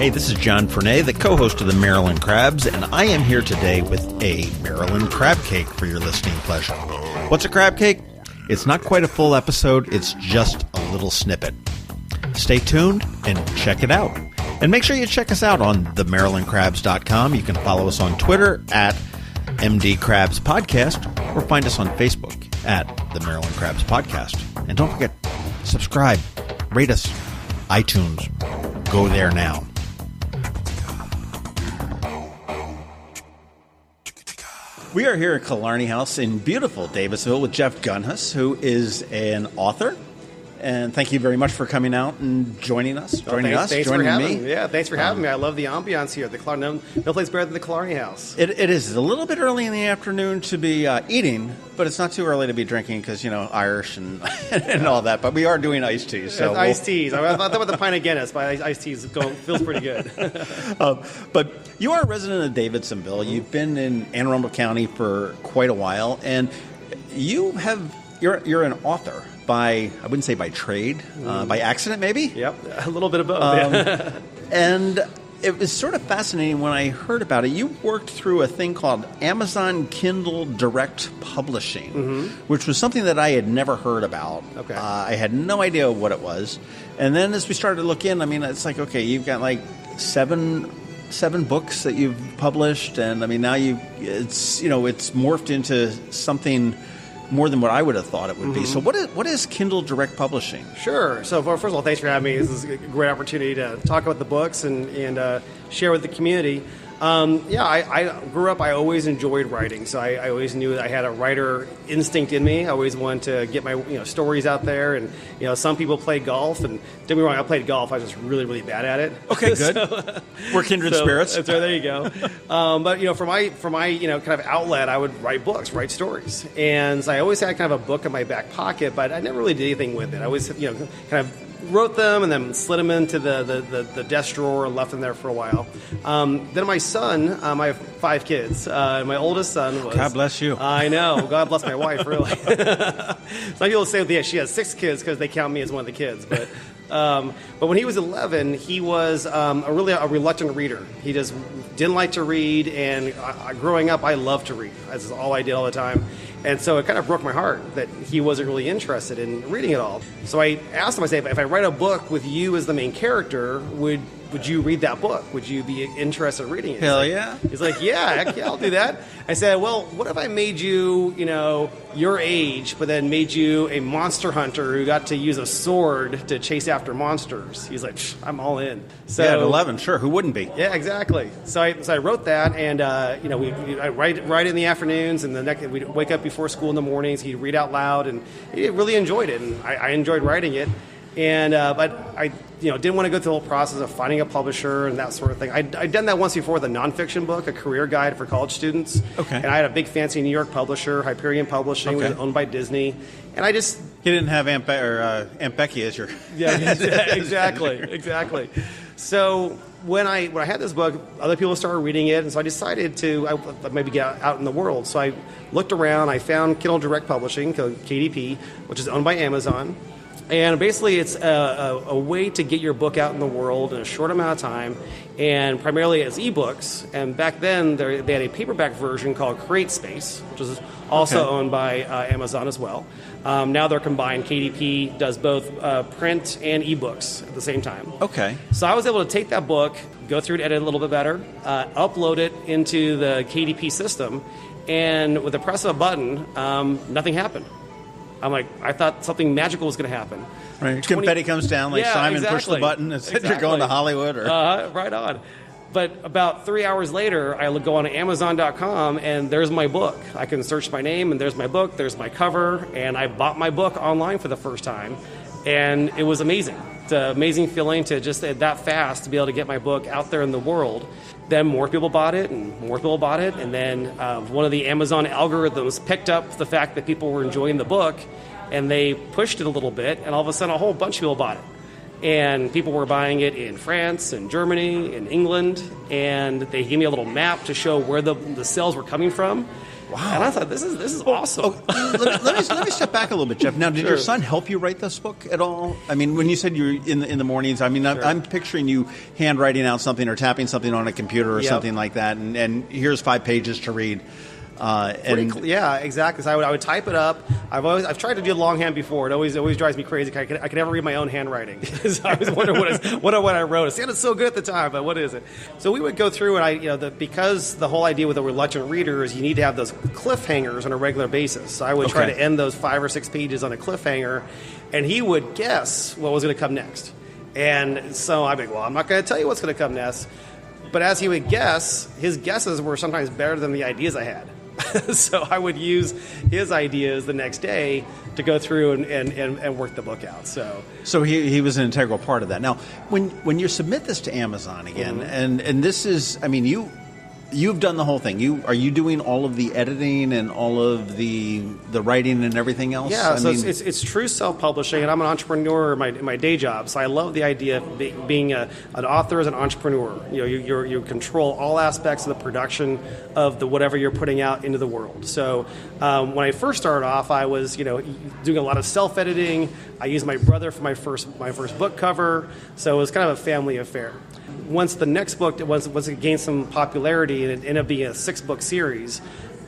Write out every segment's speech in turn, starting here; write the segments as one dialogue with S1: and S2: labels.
S1: Hey, this is John Fernay, the co-host of the Maryland Crabs, and I am here today with a Maryland Crabcake for your listening pleasure. What's a crab cake? It's not quite a full episode, it's just a little snippet. Stay tuned and check it out. And make sure you check us out on themarylandcrabs.com. You can follow us on Twitter at MD Crabs Podcast, or find us on Facebook at the Maryland Crabs Podcast. And don't forget, subscribe, rate us, iTunes. Go there now. We are here at Killarney House in beautiful Davisville with Jeff Gunhus, who is an author. And thank you very much for coming out and joining us.
S2: Thanks for having me. Yeah, thanks for having me. I love the ambiance here. No place better than the Killarney House.
S1: It is a little bit early in the afternoon to be eating, but it's not too early to be drinking because, Irish and and all that. But we are doing iced teas. So
S2: iced teas. I thought about the pint of Guinness, but iced teas feels pretty good.
S1: But you are a resident of Davidsonville. You've been in Anne Arundel County for quite a while, and you're an author. I wouldn't say by trade, by accident maybe?
S2: Yep, a little bit of both.
S1: And it was sort of fascinating when I heard about it. You worked through a thing called Amazon Kindle Direct Publishing, which was something that I had never heard about.
S2: Okay.
S1: I had no idea what it was. And then as we started to look in, it's like, okay, you've got like seven books that you've published, and now it's morphed into something more than what I would have thought it would be. So what is Kindle Direct Publishing?
S2: Sure. So first of all, thanks for having me. This is a great opportunity to talk about the books and share with the community. I grew up, I always enjoyed writing. So I always knew that I had a writer instinct in me. I always wanted to get my stories out there. And, some people play golf. And don't get me wrong, I played golf. I was just really, really bad at it.
S1: Okay, good. We're kindred spirits.
S2: That's right, there you go. But, for my kind of outlet, I would write books, write stories. And so I always had kind of a book in my back pocket, but I never really did anything with it. I always, kind of wrote them and then slid them into the desk drawer and left them there for a while. Then my son, I have 5 kids. My oldest son was...
S1: God bless you.
S2: I know. God bless my wife, really. Some people say she has 6 kids because they count me as one of the kids. But when he was 11, he was really a reluctant reader. He just didn't like to read, and growing up, I loved to read. That's all I did all the time. And so it kind of broke my heart that he wasn't really interested in reading it all. So I asked him, I said, if I write a book with you as the main character, would you read that book? Would you be interested in reading it?
S1: Hell yeah.
S2: He's like, heck yeah, I'll do that. I said, well, what if I made you, your age, but then made you a monster hunter who got to use a sword to chase after monsters? He's like, I'm all in. So,
S1: at 11, sure, who wouldn't be?
S2: Yeah, exactly. So I wrote that, and I write in the afternoons, and we'd wake up before school in the mornings. He'd read out loud, and he really enjoyed it, and I enjoyed writing it. And but I didn't want to go through the whole process of finding a publisher and that sort of thing. I'd done that once before with a nonfiction book, a career guide for college students.
S1: Okay.
S2: And I had a big fancy New York publisher, Hyperion Publishing, was owned by Disney. And I just...
S1: He didn't have Aunt Becky as your...
S2: Yeah, exactly. So when I had this book, other people started reading it, and so I decided to maybe get out in the world. So I looked around, I found Kindle Direct Publishing, KDP, which is owned by Amazon. And basically, it's a way to get your book out in the world in a short amount of time, and primarily as ebooks. And back then, they had a paperback version called CreateSpace, which is also owned by Amazon as well. Now they're combined. KDP does both print and ebooks at the same time.
S1: Okay.
S2: So I was able to take that book, go through it, edit it a little bit better, upload it into the KDP system, and with the press of a button, nothing happened. I'm like, I thought something magical was going to happen.
S1: Right. Confetti comes down, like Simon, push the button, and you're going to Hollywood. Or...
S2: right on. But about 3 hours later, I go on Amazon.com, and there's my book. I can search my name, and there's my book, there's my cover, and I bought my book online for the first time. And it was amazing. It's an amazing feeling to just that fast to be able to get my book out there in the world. Then more people bought it, and more people bought it, and then one of the Amazon algorithms picked up the fact that people were enjoying the book, and they pushed it a little bit, and all of a sudden a whole bunch of people bought it. And people were buying it in France and Germany and England, and they gave me a little map to show where the sales were coming from.
S1: Wow.
S2: And I thought, this is awesome.
S1: Let me step back a little bit, Jeff. Now, did
S2: Sure.
S1: your son help you write this book at all? I mean, when you said you're in the mornings, I mean,
S2: Sure.
S1: I'm picturing you handwriting out something or tapping something on a computer or
S2: Yep.
S1: something like that, and here's 5 pages to read.
S2: Yeah, exactly. So I would type it up. I've tried to do longhand before. It always drives me crazy. I can never read my own handwriting. So I always wonder what I wrote. It sounded so good at the time, but what is it? So we would go through, and because the whole idea with a reluctant reader is you need to have those cliffhangers on a regular basis. So I would try to end those 5 or 6 pages on a cliffhanger, and he would guess what was going to come next. And so I'd be like, well, I'm not going to tell you what's going to come next. But as he would guess, his guesses were sometimes better than the ideas I had. So I would use his ideas the next day to go through and work the book out. So
S1: he was an integral part of that. Now, when you submit this to Amazon again, and this is, I mean, you've done the whole thing. Are you doing all of the editing and all of the writing and everything else?
S2: Yeah, it's true self-publishing, and I'm an entrepreneur in my day job. So I love the idea of being an author as an entrepreneur. You control all aspects of the production of whatever you're putting out into the world. So when I first started off, I was doing a lot of self-editing. I used my brother for my first book cover. So it was kind of a family affair. Once the next book, once it gained some popularity, and it ended up being a 6-book series,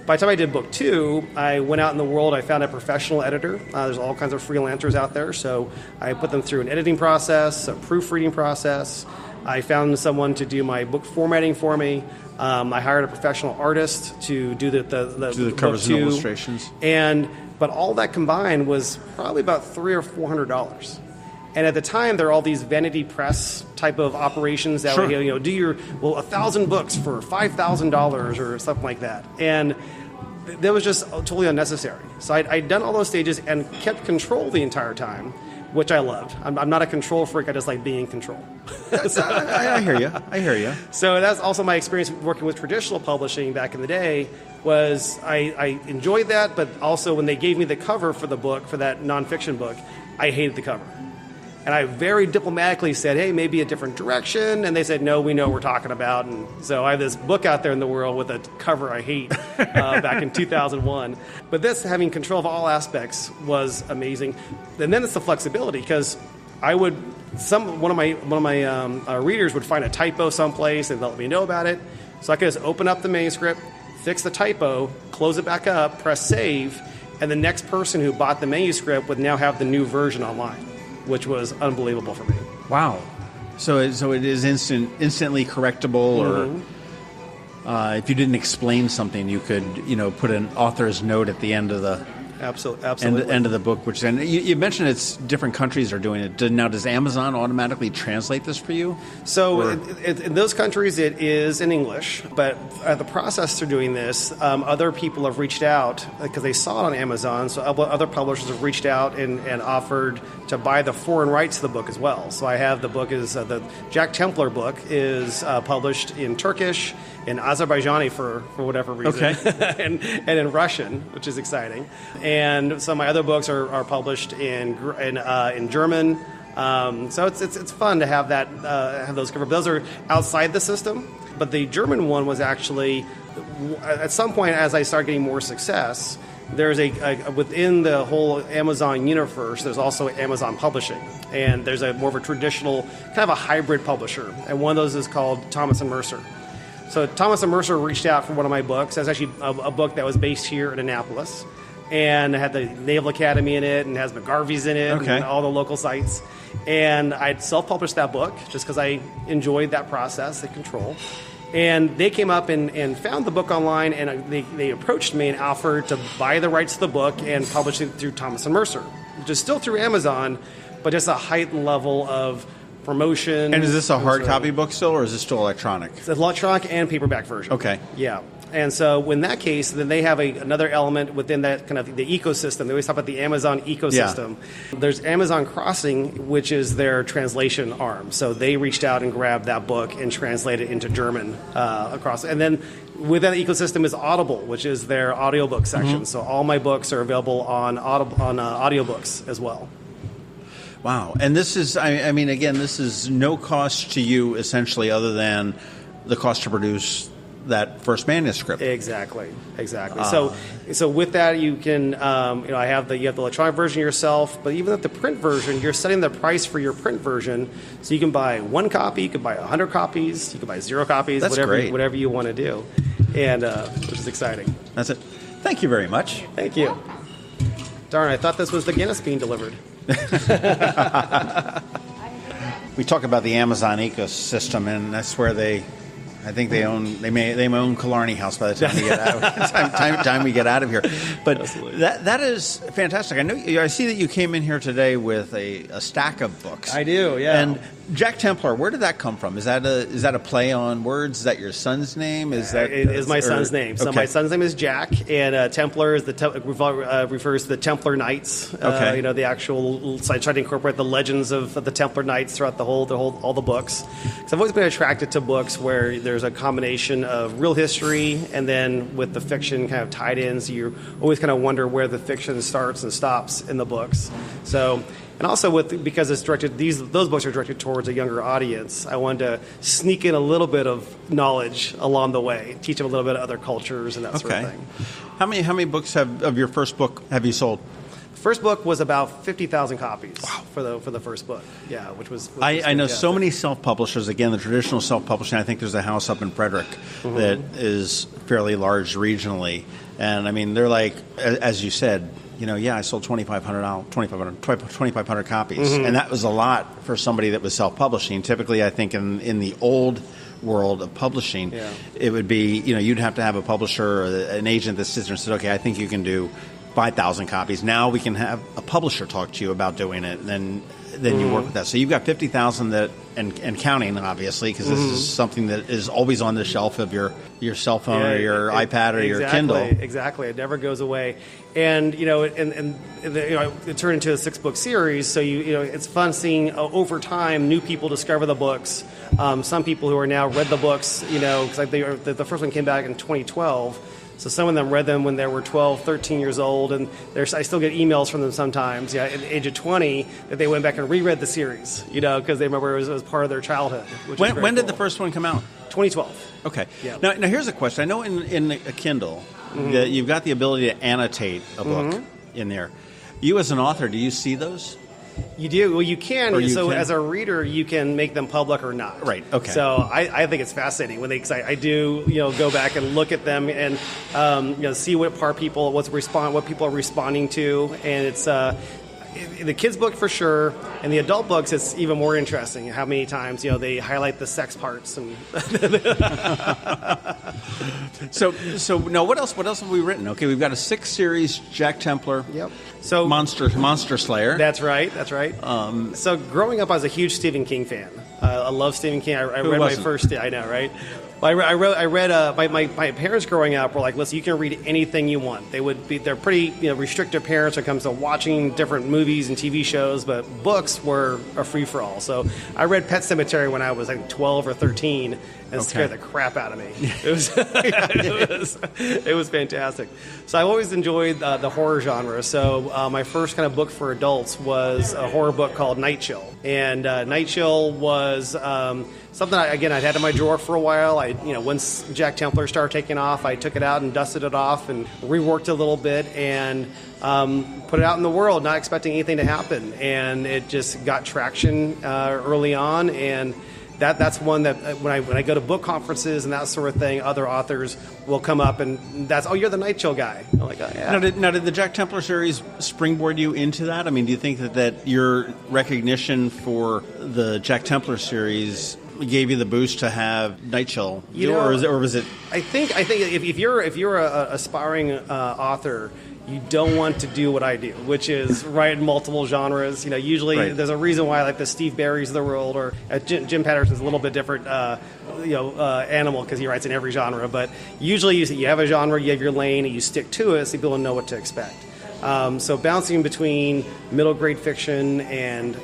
S2: by the time I did book 2, I went out in the world. I found a professional editor. There's all kinds of freelancers out there, so I put them through an editing process, a proofreading process. I found someone to do my book formatting for me. I hired a professional artist to do the
S1: covers and illustrations.
S2: But all that combined was probably about $300 or $400. And at the time, there are all these vanity press type of operations that would, do 1,000 books for $5,000 or something like that. And that was just totally unnecessary. So I'd done all those stages and kept control the entire time, which I loved. I'm not a control freak. I just like being in control.
S1: I hear you.
S2: So that's also my experience working with traditional publishing back in the day. Was I enjoyed that, but also when they gave me the cover for the book, for that nonfiction book, I hated the cover. And I very diplomatically said, hey, maybe a different direction. And they said, no, we know what we're talking about. And so I have this book out there in the world with a cover I hate back in 2001. But this, having control of all aspects, was amazing. And then it's the flexibility, because one of my readers would find a typo someplace and they'll let me know about it. So I could just open up the manuscript, fix the typo, close it back up, press save, and the next person who bought the manuscript would now have the new version online, which was unbelievable for me.
S1: Wow. So it is instantly correctable, or if you didn't explain something, you could put an author's note at the end of the
S2: Absolutely.
S1: End of the book. Which then you mentioned it's different countries are doing it. Now, does Amazon automatically translate this for you?
S2: So in those countries, it is in English. But the process through doing this, other people have reached out because they saw it on Amazon. So other publishers have reached out and offered to buy the foreign rights to the book as well. So I have the book the Jack Templar book is published in Turkish, in Azerbaijani for whatever reason, and in Russian, which is exciting. And some of my other books are published in German. So it's fun to have have those covered. Those are outside the system. But the German one was actually, at some point as I started getting more success, there's within the whole Amazon universe, there's also Amazon Publishing. And there's more of a traditional, kind of a hybrid publisher. And one of those is called Thomas & Mercer. So Thomas & Mercer reached out for one of my books. That's actually a book that was based here in Annapolis. And it had the Naval Academy in it and has McGarvey's in it and all the local sites. And I'd self-published that book just because I enjoyed that process, the control. And they came up and found the book online, and they approached me and offered to buy the rights to the book and publish it through Thomas & Mercer, which is still through Amazon, but just a heightened level of promotion.
S1: And is this a hard copy book still, or is this still electronic?
S2: It's electronic and paperback version.
S1: Okay.
S2: Yeah. And so in that case, then they have another element within that kind of the ecosystem. They always talk about the Amazon ecosystem. Yeah. There's Amazon Crossing, which is their translation arm. So they reached out and grabbed that book and translated it into German across. And then within the ecosystem is Audible, which is their audiobook section. Mm-hmm. So all my books are available on audiobooks as well.
S1: Wow. And this is, I mean, again, this is no cost to you, essentially, other than the cost to produce that first manuscript.
S2: Exactly. So with that, you can, you have you have the electronic version yourself, but even at the print version, you're setting the price for your print version, so you can buy 1 copy, you can buy 100 copies, you can buy 0 copies,
S1: That's great.
S2: Whatever you want to do, and which is exciting.
S1: That's it. Thank you very much.
S2: Thank you. Darn, I thought this was the Guinness being delivered.
S1: We talk about the Amazon ecosystem, and that's where they own Killarney House by the time we get out. time we get out of here. But that is fantastic. I see that you came in here today with a stack of books.
S2: I do, yeah.
S1: And Jack Templar, where did that come from? Is that a play on words? Is that your son's name?
S2: It is my son's name. So my son's name is Jack, and Templar is refers to the Templar Knights.
S1: Okay.
S2: The actual. So I tried to incorporate the legends of the Templar Knights throughout all the books. Because I've always been attracted to books where there's a combination of real history and then with the fiction kind of tied in. So you always kind of wonder where the fiction starts and stops in the books. So. And also because it's directed, those books are directed towards a younger audience, I wanted to sneak in a little bit of knowledge along the way, teach them a little bit of other cultures and that sort of thing.
S1: How many books of your first book have you sold?
S2: The first book was about 50,000 copies for the first book. Yeah, which was
S1: I know so many self-publishers. Again, the traditional self-publishing. I think there's a house up in Frederick that is fairly large regionally, and I mean they're like, as you said. I sold 2,500 copies, and that was a lot for somebody that was self-publishing. Typically, I think in the old world of publishing, it would be, you'd have to have a publisher or an agent that sits there and says, okay, I think you can do 5,000 copies. Now we can have a publisher talk to you about doing it, and then you work with that. So you've got 50,000 that, and counting, obviously, because this is something that is always on the shelf of your cell phone or your iPad or your Kindle.
S2: Exactly. It never goes away. And, it turned into a 6-book series. So, it's fun seeing over time new people discover the books. Some people who are now read the books, because the first one came back in 2012. So some of them read them when they were 12, 13 years old, and I still get emails from them sometimes, at the age of 20, that they went back and reread the series, because they remember it was part of their childhood.
S1: When did the first one come out?
S2: 2012.
S1: Okay.
S2: Yeah.
S1: Now here's a question. I know in a Kindle that you've got the ability to annotate a book in there. You as an author, do you see those?
S2: You do. Well, you can. As a reader, you can make them public or not.
S1: Right. Okay.
S2: So I think it's fascinating because I do go back and look at them and see what people are responding to, and it's the kids book for sure, and the adult books it's even more interesting. How many times they highlight the sex parts and.
S1: So now what else have we written? Okay, we've got a 6 series Jack Templar.
S2: Yep. So
S1: Monster Slayer.
S2: That's right. So growing up, I was a huge Stephen King fan. I love Stephen King. I read my first. I know, right? I read. My parents growing up were like, listen, you can read anything you want. They're pretty restrictive parents when it comes to watching different movies and TV shows, but books were a free for all. So I read Pet Sematary when I was 12 or 13. And it scared the crap out of me. It was fantastic. So I've always enjoyed the horror genre. So my first kind of book for adults was a horror book called Night Chill. And Night Chill was something, I'd had in my drawer for a while. Once Jack Templar started taking off, I took it out and dusted it off and reworked it a little bit and put it out in the world, not expecting anything to happen. And it just got traction early on. And that's one that when I go to book conferences and that sort of thing, other authors will come up and you're the Night Chill guy. I'm like, oh, yeah.
S1: Now, did the Jack Templar series springboard you into that? I mean, do you think that your recognition for the Jack Templar series gave you the boost to have Night Chill, or was it? I think
S2: if you're a aspiring author, you don't want to do what I do, which is write multiple genres. Usually there's a reason why, like the Steve Barrys of the world, or Jim Patterson's a little bit different, animal because he writes in every genre. But usually you have a genre, you have your lane, and you stick to it, so people know what to expect. So bouncing between middle grade fiction and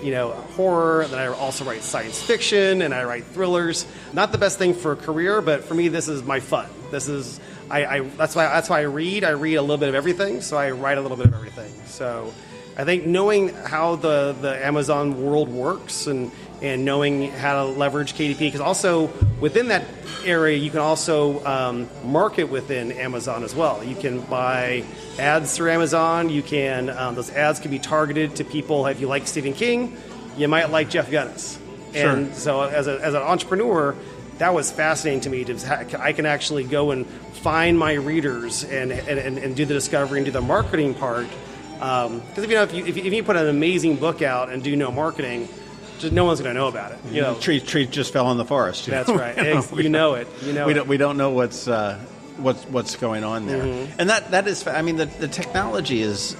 S2: horror, then I also write science fiction and I write thrillers. Not the best thing for a career, but for me this is my fun. This is that's why I read. I read a little bit of everything, so I write a little bit of everything. So I think knowing how the Amazon world works and knowing how to leverage KDP, because also within that area you can also market within Amazon as well. You can buy ads through Amazon. You can those ads can be targeted to people. If you like Stephen King, you might like Jeff Gunhus.
S1: Sure.
S2: And so as an entrepreneur, that was fascinating to me. I can actually go and find my readers and do the discovery and do the marketing part. Because if you put an amazing book out and do no marketing, just no one's going to know about it.
S1: Tree just fell in the forest.
S2: That's right. We know it.
S1: We don't know what's going on there.
S2: Mm-hmm.
S1: And that is, I mean, the technology is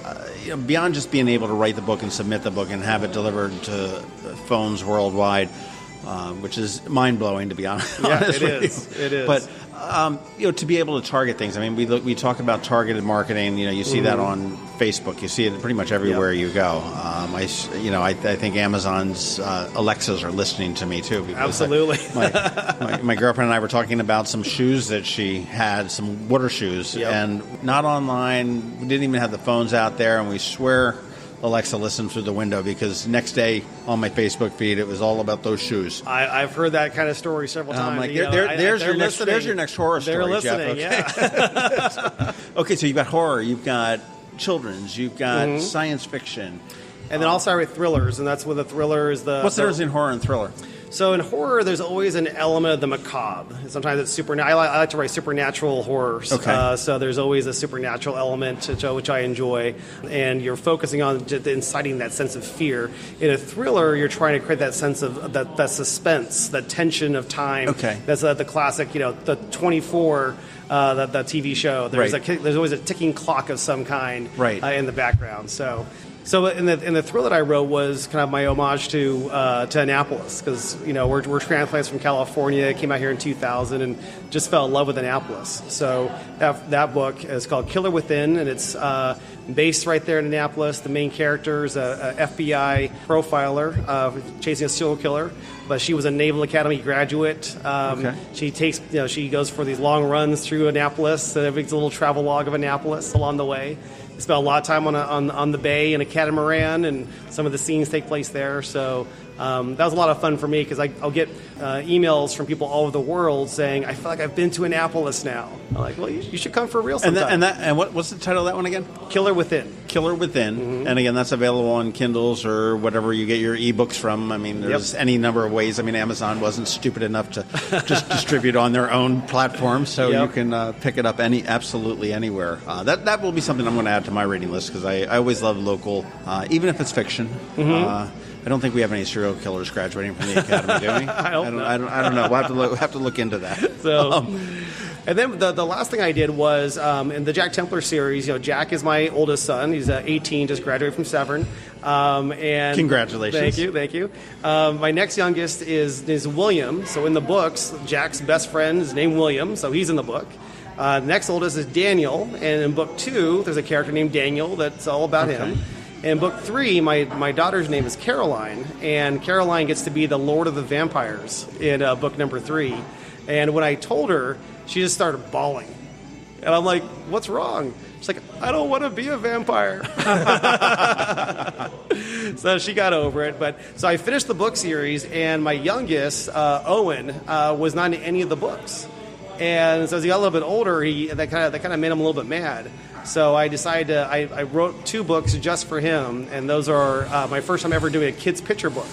S1: beyond just being able to write the book and submit the book and have it delivered to phones worldwide, which is mind blowing, to be honest.
S2: Yeah,
S1: it
S2: is. It is.
S1: But to be able to target things. I mean, we talk about targeted marketing. You see that on Facebook. You see it pretty much everywhere you go. I think Amazon's Alexas are listening to me too.
S2: Absolutely.
S1: My girlfriend and I were talking about some shoes that she had, some water shoes, and not online. We didn't even have the phones out there, and we swear Alexa listened through the window, because next day on my Facebook feed it was all about those shoes.
S2: I've heard that kind of story several times.
S1: Like, there's your next horror story.
S2: They're listening,
S1: Jeff. Okay.
S2: yeah.
S1: Okay, so you've got horror, you've got children's, you've got science fiction,
S2: and then also I write thrillers, and that's what the thriller is.
S1: What's the difference in horror and thriller?
S2: So in horror, there's always an element of the macabre. Sometimes it's supernatural. I like to write supernatural horrors.
S1: Okay.
S2: So there's always a supernatural element, which I enjoy. And you're focusing on just inciting that sense of fear. In a thriller, you're trying to create that sense of that suspense, that tension of time.
S1: Okay.
S2: That's the classic, the 24, the TV show. There's always a ticking clock of some kind in the background. So in the thrill that I wrote was kind of my homage to Annapolis, because we're transplants from California, came out here in 2000 and just fell in love with Annapolis. So that book is called Killer Within, and it's based right there in Annapolis. The main character is a FBI profiler chasing a serial killer, but she was a Naval Academy graduate. She goes for these long runs through Annapolis. It makes a little travel log of Annapolis along the way. Spent a lot of time on the bay in a catamaran, and some of the scenes take place there. So that was a lot of fun for me, because I'll get emails from people all over the world saying, I feel like I've been to Annapolis now. I'm like, well, you should come for real sometime.
S1: And what's the title of that one again?
S2: Killer Within.
S1: Killer Within. Mm-hmm. And again, that's available on Kindles or whatever you get your ebooks from. I mean, there's any number of ways. I mean, Amazon wasn't stupid enough to just distribute on their own platform, so you can pick it up absolutely anywhere. That will be something I'm going to add to my reading list, because I always love local, even if it's fiction. Mm-hmm. I don't think we have any serial killers graduating from the academy, do we? I don't know. We'll have to look into that.
S2: So, and then the last thing I did was in the Jack Templar series. Jack is my oldest son. He's 18, just graduated from Severn. And
S1: congratulations!
S2: Thank you. My next youngest is William. So in the books, Jack's best friend is named William, so he's in the book. The next oldest is Daniel, and in book 2, there's a character named Daniel that's all about him. In book 3, my daughter's name is Caroline, and Caroline gets to be the Lord of the Vampires in book number 3. And when I told her, she just started bawling. And I'm like, what's wrong? She's like, I don't want to be a vampire. So she got over it. So I finished the book series, and my youngest, Owen, was not in any of the books. And so as he got a little bit older, that kind of made him a little bit mad. So I decided I wrote 2 books just for him, and those are my first time ever doing a kid's picture book.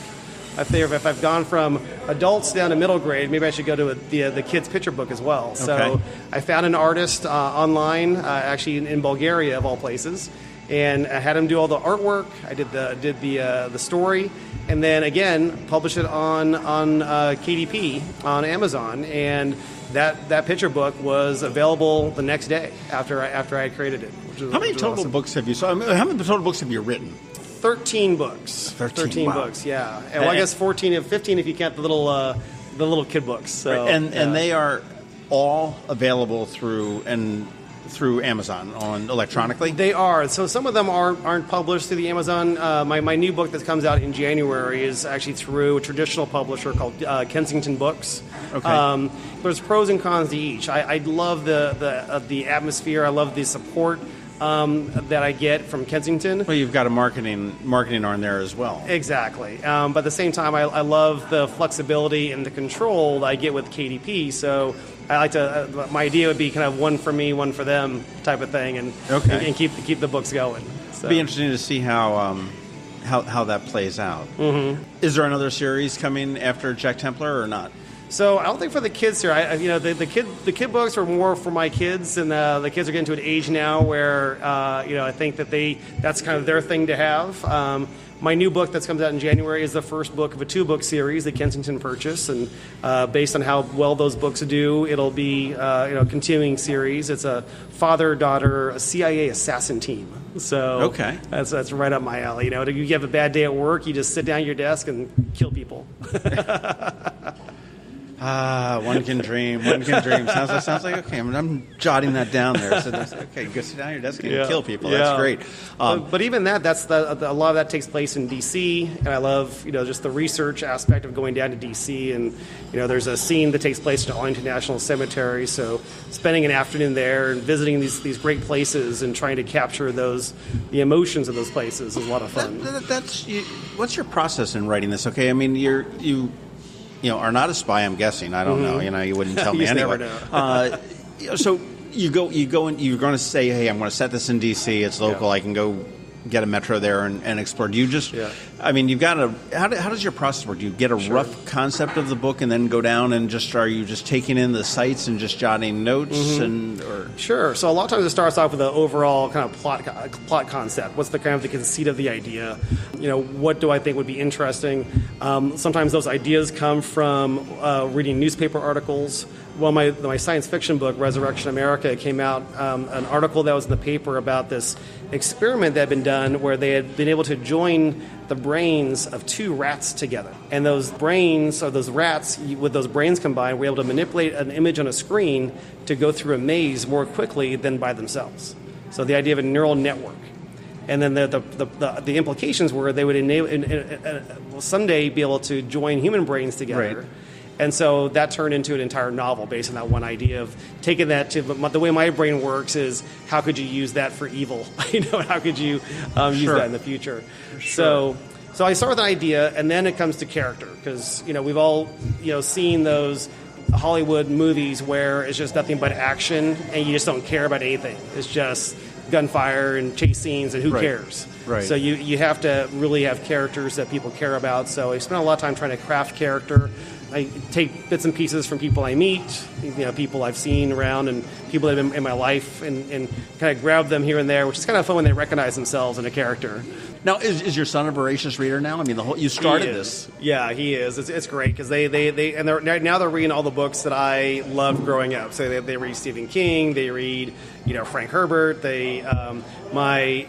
S2: I figured if I've gone from adults down to middle grade, maybe I should go to the kids' picture book as well. Okay. So I found an artist online, actually in Bulgaria of all places, and I had him do all the artwork. I did the story, and then again published it on KDP on Amazon, and that picture book was available the next day after I had created it.
S1: How many total books have you? So how many total books have you written?
S2: 13 books. 13 books, yeah. And I guess 14 and 15 if you count the little kid books. So,
S1: and they are all available through Amazon on electronically?
S2: They are. So some of them aren't published through the Amazon. My new book that comes out in January is actually through a traditional publisher called Kensington Books.
S1: Okay.
S2: There's pros and cons to each. I love the atmosphere. I love the support that I get from Kensington.
S1: Well, you've got a marketing arm there as well.
S2: Exactly. But at the same time, I love the flexibility and the control that I get with KDP. So I like to. My idea would be kind of one for me, one for them type of thing, and keep the books going. So.
S1: It'd be interesting to see how that plays out.
S2: Mm-hmm.
S1: Is there another series coming after Jack Templar or not?
S2: So I don't think for the kids here. The kid books are more for my kids, and the kids are getting to an age now where I think that that's kind of their thing to have. My new book that comes out in January is the first book of a 2-book series that Kensington purchased, and based on how well those books do, it'll be a continuing series. It's a father-daughter CIA assassin team. So that's right up my alley. You have a bad day at work, you just sit down at your desk and kill people.
S1: One can dream. Sounds like okay. I'm jotting that down there. So okay, go sit down at your desk and kill people. That's great.
S2: But even that's a lot of that takes place in D.C. and I love just the research aspect of going down to D.C. and there's a scene that takes place in Arlington National Cemetery. So spending an afternoon there and visiting these great places and trying to capture the emotions of those places is a lot of fun.
S1: What's your process in writing this? Okay, I mean you are not a spy, I'm guessing. I don't know. You wouldn't tell me anyway. So you go and you're going to say, hey, I'm going to set this in D.C. It's local. I can go get a metro there and explore. Do you just, you've got how does your process work? Do you get a rough concept of the book and then go down and are you just taking in the sites and just jotting notes?
S2: Sure. So a lot of times it starts off with an overall kind of plot concept. What's the kind of the conceit of the idea? What do I think would be interesting? Sometimes those ideas come from reading newspaper articles. Well, my science fiction book, Resurrection America, came out an article that was in the paper about this experiment that had been done where they had been able to join the brains of 2 rats together. And those brains, or those rats, with those brains combined, were able to manipulate an image on a screen to go through a maze more quickly than by themselves. So the idea of a neural network. And then the implications were they would someday be able to join human brains together. Right. And so that turned into an entire novel based on that one idea of taking that to the way my brain works is how could you use that for evil? How could you use that in the future? Sure. So I start with an idea, and then it comes to character because we've all seen those Hollywood movies where it's just nothing but action and you just don't care about anything. It's just gunfire and chase scenes and who cares? Right. So you have to really have characters that people care about. So I spent a lot of time trying to craft character. I take bits and pieces from people I meet, people I've seen around and people that have been in my life and kind of grab them here and there, which is kind of fun when they recognize themselves in a character.
S1: Now, is your son a voracious reader now? I mean, you started this.
S2: Yeah, he is. It's great because they're reading all the books that I loved growing up. So they read Stephen King, they read Frank Herbert. They my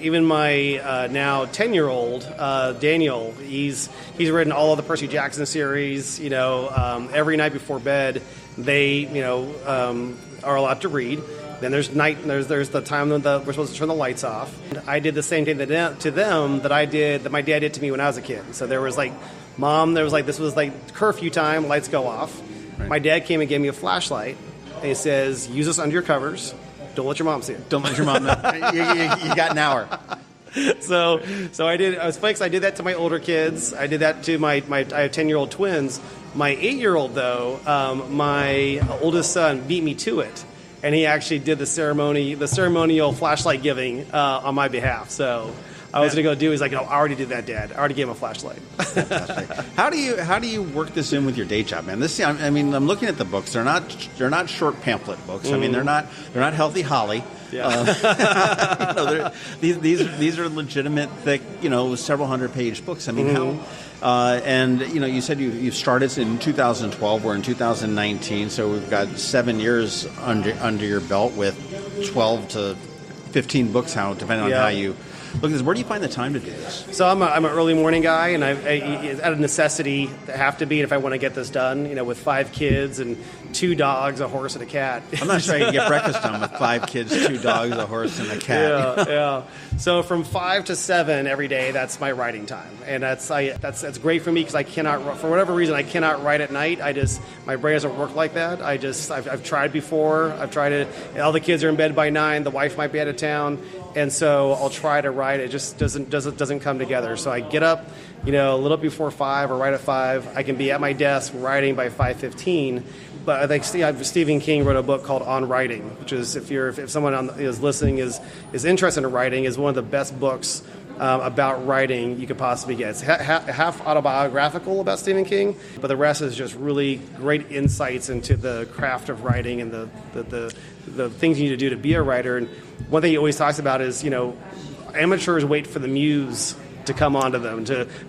S2: now 10-year-old Daniel. He's written all of the Percy Jackson series. Every night before bed, they are allowed to read. Then there's night. There's the time that we're supposed to turn the lights off. And I did the same thing to them that my dad did to me when I was a kid. So there was Mom. This was curfew time. Lights go off. Right. My dad came and gave me a flashlight. And he says, "Use this under your covers. Don't let your mom see it.
S1: Don't let your mom know. you got an hour."
S2: So I did. I was funny because I did that to my older kids. I did that to I have 10-year-old twins. My 8-year-old though, my oldest son beat me to it. And he actually did the ceremonial flashlight giving on my behalf. So I was going to go do. He's like, "No, I already did that, Dad. I already gave him a flashlight."
S1: How do you work this in with your day job, man? I'm looking at the books. They're not short pamphlet books. Mm-hmm. I mean, they're not Healthy Holly. Yeah. These are legitimate, thick, several 100-page books. I mean, how? And you said you started in 2012. We're in 2019, so we've got 7 years under your belt with 12 to 15 books, depending on look at this. Where do you find the time to do this?
S2: So I'm an early morning guy, and it's out of necessity to have to be if I want to get this done. With 5 kids and 2 dogs, a horse, and a cat.
S1: I'm not sure you can get breakfast done with 5 kids, 2 dogs, a horse, and a cat.
S2: Yeah. So from 5 to 7 every day, that's my writing time, and that's great for me because I cannot, for whatever reason, I cannot write at night. My brain doesn't work like that. I've tried before. I've tried it. All the kids are in bed by 9. The wife might be out of town, and so I'll try to write. It just doesn't come together. So I get up, a little before 5 or right at 5. I can be at my desk writing by 5:15. But I think Stephen King wrote a book called On Writing, which is if someone is listening is interested in writing, is one of the best books about writing you could possibly get. It's half autobiographical about Stephen King, but the rest is just really great insights into the craft of writing and the things you need to do to be a writer. And one thing he always talks about is, amateurs wait for the muse to come onto them.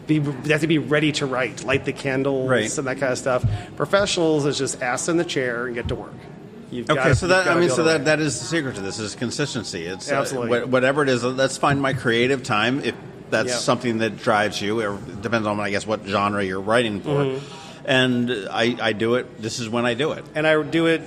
S2: They have to be ready to write, light the candles, and that kind of stuff. Professionals is just ass in the chair and get to work. That
S1: is the secret to this is consistency. It's
S2: absolutely
S1: whatever it is. Let's find my creative time if that's something that drives you. It depends on, I guess, what genre you're writing for. Mm-hmm. And I do it. This is when I do it,
S2: and I do it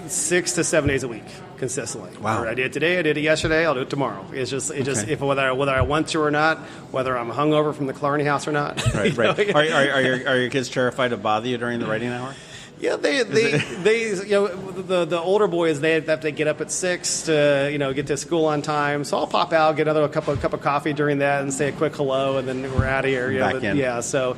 S2: 6 to 7 daes a week. Consistently.
S1: Wow.
S2: I did it today, I did it yesterday, I'll do it tomorrow. It's just if whether I want to or not, whether I'm hungover from the Killarney House or not.
S1: Right. Are your kids terrified to bother you during the writing hour?
S2: Yeah, they the older boys, they have to get up at 6 to get to school on time. So I'll pop out, get another cup of coffee during that, and say a quick hello, and then we're out of here.
S1: Back in.
S2: Yeah, so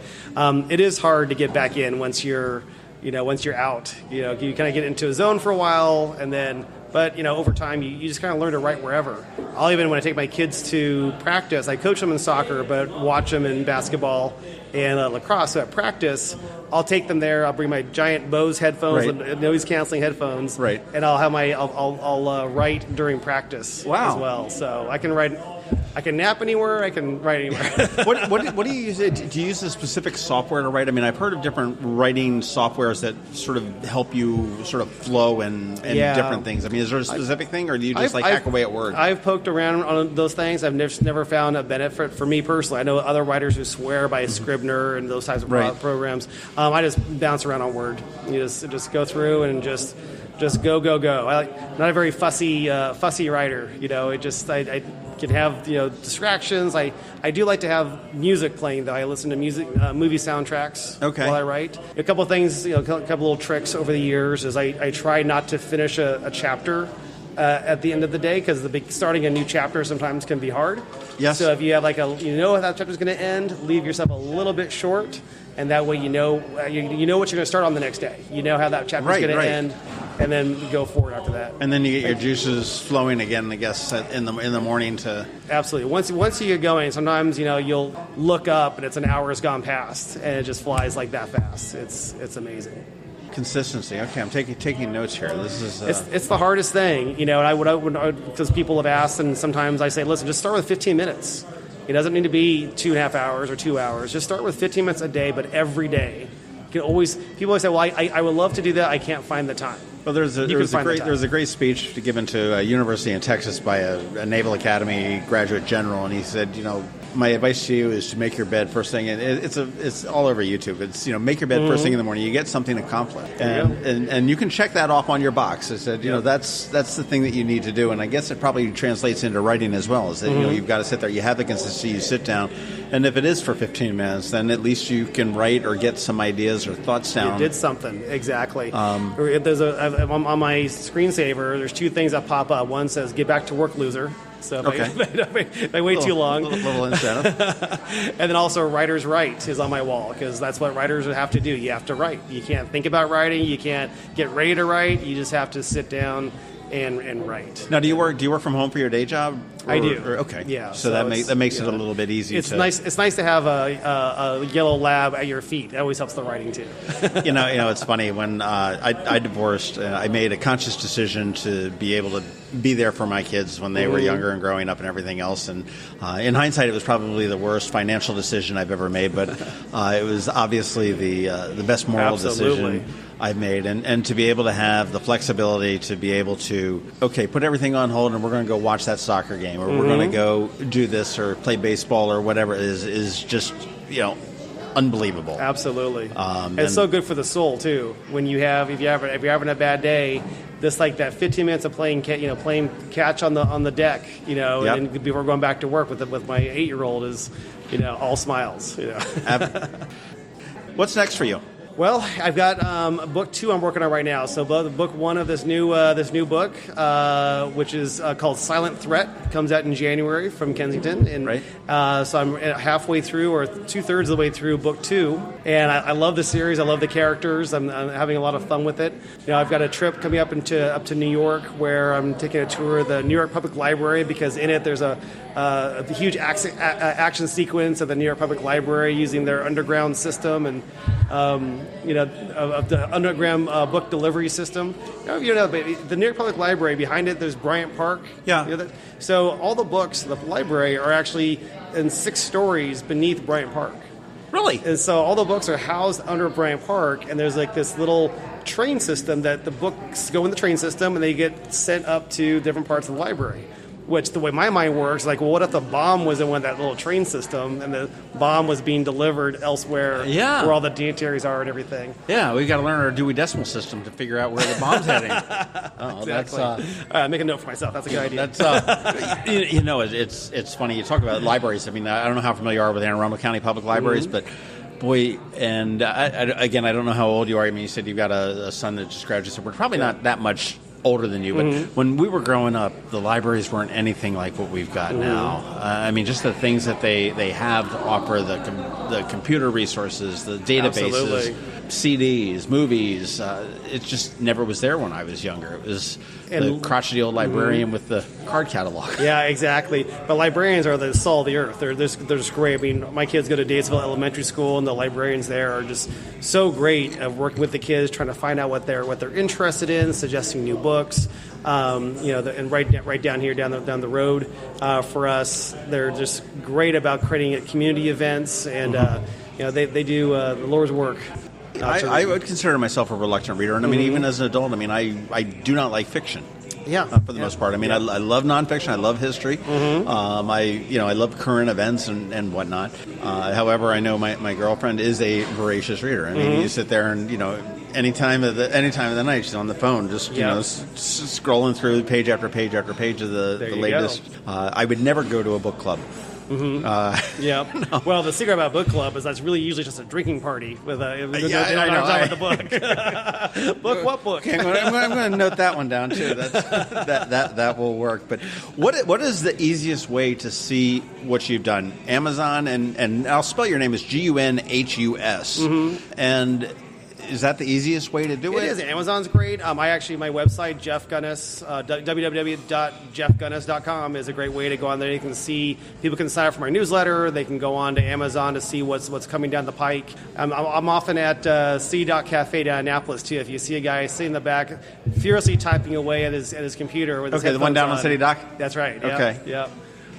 S2: it is hard to get back in once you're out. You kind of get into a zone for a while, and then. But, over time, you just kind of learn to write wherever. I'll even, when I take my kids to practice, I coach them in soccer, but watch them in basketball and lacrosse. So at practice, I'll take them there. I'll bring my giant Bose headphones, noise-canceling headphones, and I'll write during practice as well. So I can nap anywhere. I can write anywhere.
S1: What do you use? Do you use a specific software to write? I mean, I've heard of different writing softwares that sort of help you sort of flow and different things. I mean, is there a specific thing, or do you just hack away at Word?
S2: I've poked around on those things. I've never found a benefit for me personally. I know other writers who swear by Scribner and those types of programs. I just bounce around on Word. You just go through and just go. Not a very fussy writer. I can have distractions. I do like to have music playing though. I listen to movie soundtracks while I write. A couple of things, a couple little tricks over the years is I try not to finish a chapter at the end of the day because starting a new chapter sometimes can be hard.
S1: Yes.
S2: So if you have how that chapter is going to end, leave yourself a little bit short, and that way you know what you're going to start on the next day. You know how that chapter is going to end. And then go forward after that. And
S1: then you get your juices flowing again, I guess, in the morning to...
S2: Absolutely. Once you get going, sometimes, you'll look up and it's an hour has gone past, and it just flies like that fast. It's amazing.
S1: Consistency. Okay, I'm taking notes here. This is...
S2: It's the hardest thing, and I would because people have asked, and sometimes I say, listen, just start with 15 minutes. It doesn't need to be 2.5 hours or 2 hours. Just start with 15 minutes a day, but every day. People always say, well, I would love to do that. I can't find the time.
S1: Well, there was a great speech given to a university in Texas by a Naval Academy graduate general, and he said, my advice to you is to make your bed first thing. And it's all over YouTube. It's make your bed first thing in the morning. You get something accomplished, and you can check that off on your box. It said that's the thing that you need to do. And I guess it probably translates into writing as well. Is that you've got to sit there. You have the consistency. You sit down, and if it is for 15 minutes, then at least you can write or get some ideas or thoughts down.
S2: You did something exactly. There's on my screensaver. There's 2 things that pop up. One says "Get back to work, loser." So if I wait too long.
S1: Little incentive.
S2: And then also Writer's Right is on my wall because that's what writers have to do. You have to write. You can't think about writing. You can't get ready to write. You just have to sit down and write.
S1: Now, do you work from home for your day job?
S2: I do.
S1: Okay.
S2: Yeah.
S1: So that makes it a little bit easier.
S2: It's nice to have a yellow lab at your feet. That always helps the writing too.
S1: It's funny when I divorced. I made a conscious decision to be able to be there for my kids when they were younger and growing up and everything else. And in hindsight, it was probably the worst financial decision I've ever made, but it was obviously the best moral decision I've made. And to be able to have the flexibility to be able to, put everything on hold and we're going to go watch that soccer game. or we're going to go do this or play baseball or whatever it is just, unbelievable.
S2: Absolutely. It's so good for the soul too. When if you're having a bad day, this like that 15 minutes of playing catch on the deck, and then before going back to work with my 8-year-old is, all smiles.
S1: What's next for you?
S2: Well, I've got book 2 I'm working on right now. So book 1 of this new book, which is called Silent Threat, comes out in January from Kensington. And
S1: right.
S2: So I'm halfway through, or 2/3 of the way through book 2, and I love the series. I love the characters. I'm having a lot of fun with it. I've got a trip coming up to New York where I'm taking a tour of the New York Public Library, because in it there's a huge action sequence of the New York Public Library using their underground system and of the underground book delivery system. But the New York Public Library, behind it, there's Bryant Park.
S1: Yeah.
S2: So all the books in the library are actually in 6 stories beneath Bryant Park.
S1: Really?
S2: And so all the books are housed under Bryant Park, and there's like this little train system that the books go in the train system, and they get sent up to different parts of the library. Which, the way my mind works, like, well, what if the bomb was in that little train system and the bomb was being delivered elsewhere where all the dignitaries are and everything?
S1: Yeah, we got to learn our Dewey Decimal System to figure out where the bomb's heading.
S2: Exactly. Make a note for myself. That's a good idea.
S1: It's funny. You talk about libraries. I mean, I don't know how familiar you are with Anne Arundel County Public Libraries, but boy, and I don't know how old you are. I mean, you said you've got a son that just graduated, so we're probably not that much older than you, but when we were growing up, the libraries weren't anything like what we've got now. I mean, just the things that they have to offer, the computer resources, the databases, CDs, movies, it just never was there when I was younger. It was the crotchety old librarian with the card catalog.
S2: Yeah, exactly. But librarians are the salt of the earth. They're just great. I mean, my kids go to Daysville Elementary School, and the librarians there are just so great at working with the kids, trying to find out what they're interested in, suggesting new books. And right down here, down the road for us, they're just great about creating community events, and they do the Lord's work.
S1: I would consider myself a reluctant reader, and I mean, even as an adult, I mean, I do not like fiction.
S2: Yeah,
S1: for the most part. I mean, I love nonfiction. I love history. I love current events and whatnot. However, I know my girlfriend is a voracious reader. I mean, you sit there and any time of the night, she's on the phone, just scrolling through page after page after page of the latest. I would never go to a book club.
S2: No. Well, the secret about book club is that's really usually just a drinking party with the book. Book what book?
S1: Okay, I'm going to note that one down too. That will work. But what is the easiest way to see what you've done? Amazon and I'll spell your name as Gunhus. And is that the easiest way to do it?
S2: It is. Amazon's great. My website, Jeff Gunhus, www.jeffgunhus.com is a great way to go on there. You can see, people can sign up for my newsletter. They can go on to Amazon to see what's coming down the pike. I'm often at C.Cafe down in Annapolis, too. If you see a guy sitting in the back, furiously typing away at his computer with his
S1: the one down on City Dock?
S2: That's right.
S1: Okay.
S2: Yeah.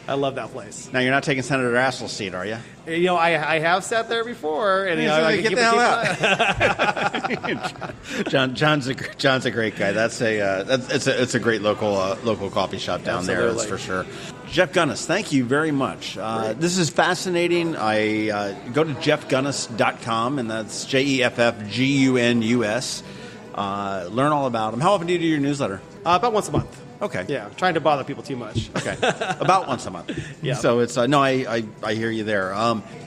S2: I love that place.
S1: Now, you're not taking Senator Assel's seat, are you?
S2: I have sat there before, and
S1: get the hell out. John's a great guy. It's a great local coffee shop down there. That's for sure. Jeff Gunhus, thank you very much. This is fascinating. I go to jeffgunhus.com, and that's JEFFGUNUS. Learn all about him. How often do you do your newsletter?
S2: About once a month.
S1: Okay.
S2: Yeah, trying to bother people too much.
S1: Okay. About once a month.
S2: Yeah.
S1: So it's I hear you there.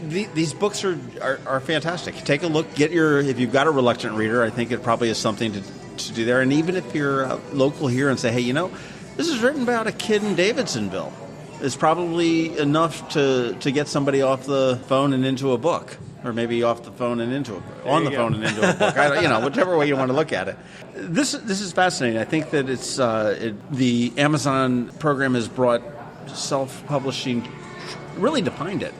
S1: These books are fantastic. Take a look. If you've got a reluctant reader, I think it probably is something to do there. And even if you're local here and say, hey, this is written about a kid in Davidsonville, it's probably enough to get somebody off the phone and into a book. Or maybe off the phone and into a book. On the phone and into a book. Whichever way you want to look at it. This is fascinating. I think that it's the Amazon program has brought self-publishing, really defined it.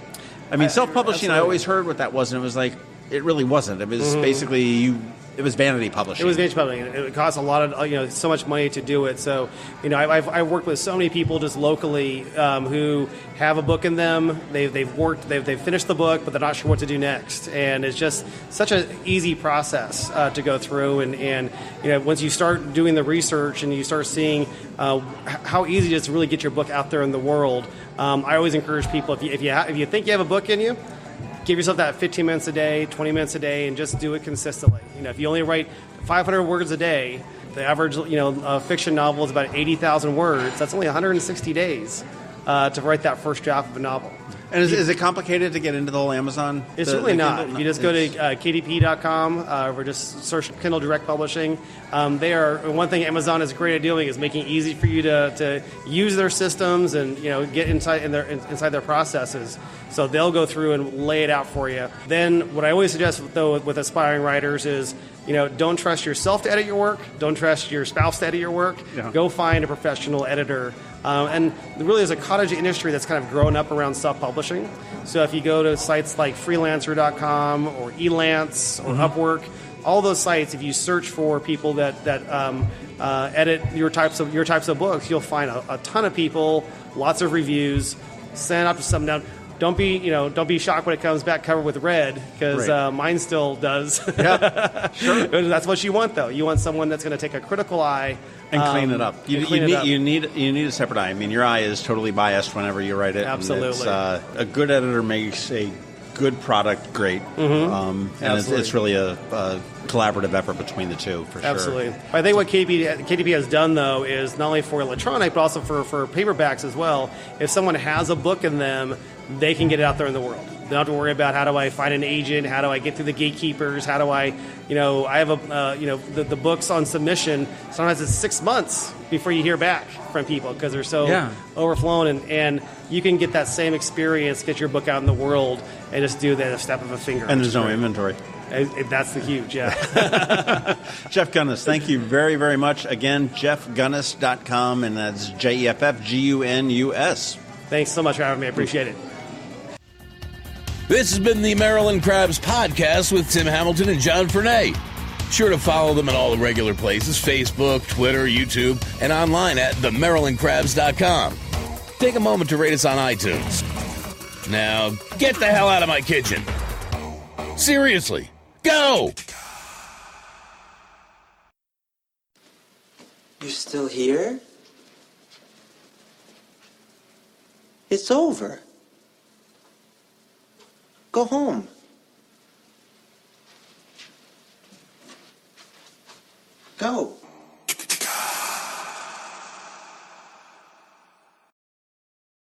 S1: I mean, self-publishing, I always heard what that was, and it was like, it really wasn't. It was basically it was vanity publishing.
S2: It was vanity publishing. It cost a lot of so much money to do it. So I've worked with so many people just locally who have a book in them. They've finished the book, but they're not sure what to do next. And it's just such an easy process to go through. And once you start doing the research and you start seeing how easy it is to really get your book out there in the world, I always encourage people, if you think you have a book in you, give yourself that 15 minutes a day, 20 minutes a day, and just do it consistently. If you only write 500 words a day, the average fiction novel is about 80,000 words. That's only 160 days to write that first draft of a novel.
S1: And is it complicated to get into the whole Amazon?
S2: It's really not. You just go to kdp.com or just search Kindle Direct Publishing. One thing Amazon is great at doing is making it easy for you to use their systems and get inside their processes. So they'll go through and lay it out for you. Then what I always suggest though with aspiring writers is don't trust yourself to edit your work. Don't trust your spouse to edit your work. Yeah. Go find a professional editor. And really there's a cottage industry that's kind of grown up around self-publishing. So if you go to sites like freelancer.com or Elance or Upwork, all those sites, if you search for people that edit your types of books, you'll find a ton of people, lots of reviews. Send up to some down. Don't be shocked when it comes back covered with red, because mine still does. Yeah, sure. That's what you want, though. You want someone that's going to take a critical eye
S1: and clean it up. You need a separate eye. I mean, your eye is totally biased whenever you write it.
S2: Absolutely.
S1: A good editor makes a good product great, and it's really a collaborative effort between the two, for sure.
S2: Absolutely. I think what KDP has done, though, is not only for electronic, but also for paperbacks as well. If someone has a book in them, they can get it out there in the world. They don't have to worry about how do I find an agent, how do I get through the gatekeepers, how do I have the books on submission. Sometimes it's 6 months before you hear back from people because they're so overflown, and you can get that same experience, get your book out in the world, and just do that a step of a finger.
S1: And there's no inventory.
S2: That's the huge, yeah.
S1: Jeff Gunhus, thank you very, very much. Again, jeffgunhus.com, and that's JEFFGUNUS.
S2: Thanks so much for having me. I appreciate it.
S3: This has been the Maryland Crabs podcast with Tim Hamilton and John Fernay. Sure to follow them at all the regular places, Facebook, Twitter, YouTube, and online at themarylandcrabs.com. Take a moment to rate us on iTunes. Now, get the hell out of my kitchen. Seriously, go!
S4: You're still here? It's over. Go home. Go.